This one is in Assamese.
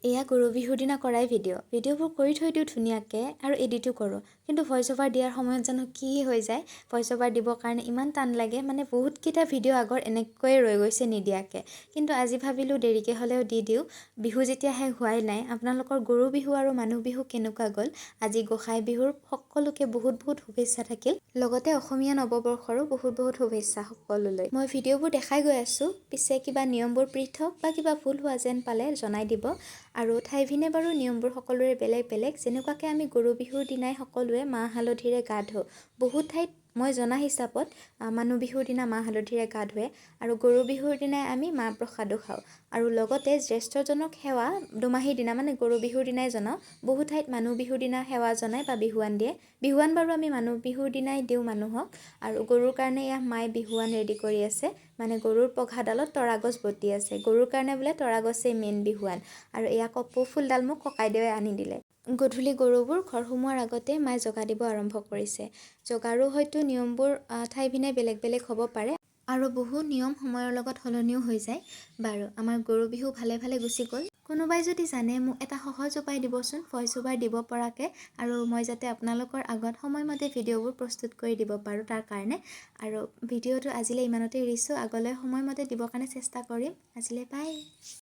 এয়া গৰু বিহুৰ দিনা কৰাই ভিডিঅ'বোৰ কৰি থৈ দিওঁ ধুনীয়াকৈ আৰু এডিটো কৰোঁ, কিন্তু ভইচ অভাৰ দিয়াৰ সময়ত জানো কি হৈ যায়। ভইচ অভাৰ দিবৰ কাৰণে ইমান টান লাগে, মানে বহুতকেইটা ভিডিঅ' আগৰ এনেকৈয়ে ৰৈ গৈছে নিদিয়াকৈ। কিন্তু আজি ভাবিলোঁ দেৰিকৈ হ'লেও দি দিওঁ। বিহু যেতিয়া শেষ হোৱাই নাই, আপোনালোকৰ গৰু বিহু আৰু মানুহ বিহু কেনেকুৱা গ'ল? আজি গোঁসাই বিহুৰ সকলোকে বহুত শুভেচ্ছা থাকিল। লগতে অসমীয়া নৱবৰ্ষৰো বহুত শুভেচ্ছা সকলোলৈ। মই ভিডিঅ'বোৰ দেখাই গৈ আছোঁ, পিছে কিবা নিয়মবোৰ পৃথক বা কিবা ভুল হোৱা যেন পালে জনাই দিব। আৰু ঠাইভিনে বাৰু নিয়মবোৰ সকলোৰে বেলেগ যেনেকুৱাকৈ আমি গৰু বিহুৰ দিনাই সকলোৱে মাহ হালধিৰে গা ধুওঁ। বহুত ঠাইত মই জনা হিচাপত মানুহ বিহুৰ দিনা মাহ হালধিৰে গা ধুৱে আৰু গৰু বিহুৰ দিনাই আমি মাহ প্ৰসাদো খাওঁ। আৰু লগতে জ্যেষ্ঠজনক সেৱা দুমাহীৰ দিনা মানে গৰু বিহুৰ দিনাই জনাওঁ। বহু ঠাইত মানুহ বিহুৰ দিনা সেৱা জনায় বা বিহুৱান দিয়ে। বিহুৱান বাৰু আমি মানুহ বিহুৰ দিনাই দিওঁ মানুহক। আৰু গৰুৰ কাৰণে এয়া মায়ে বিহুৱান ৰেডি কৰি আছে, মানে গৰুৰ পঘাডালত তৰা গছ বতি আছে। গৰুৰ কাৰণে বোলে তৰা গছেই মেইন বিহুৱান। আৰু এয়া কপৌ ফুলডাল মোক ককাইদেৱে আনি দিলে। গধূলি গৰুবোৰ ঘৰ সোমোৱাৰ আগতে মায়ে জগা দিব আৰম্ভ কৰিছে। জগাৰো হয়তো নিয়মবোৰ ঠাইভিনে বেলেগ হ'ব পাৰে আৰু বহু নিয়ম সময়ৰ লগত সলনিও হৈ যায়। বাৰু, আমাৰ গৰু বিহু ভালে গুচি গ'ল। কোনোবাই যদি জানে মোক এটা সহজ উপায় দিবচোন ভইচ অভাৰ দিব পৰাকৈ, আৰু মই যাতে আপোনালোকৰ আগত সময়মতে ভিডিঅ'বোৰ প্ৰস্তুত কৰি দিব পাৰোঁ তাৰ কাৰণে। আৰু ভিডিঅ'টো আজিলৈ ইমানতে এৰিছোঁ, আগলৈ সময়মতে দিবৰ কাৰণে চেষ্টা কৰিম। আজিলৈ বাই।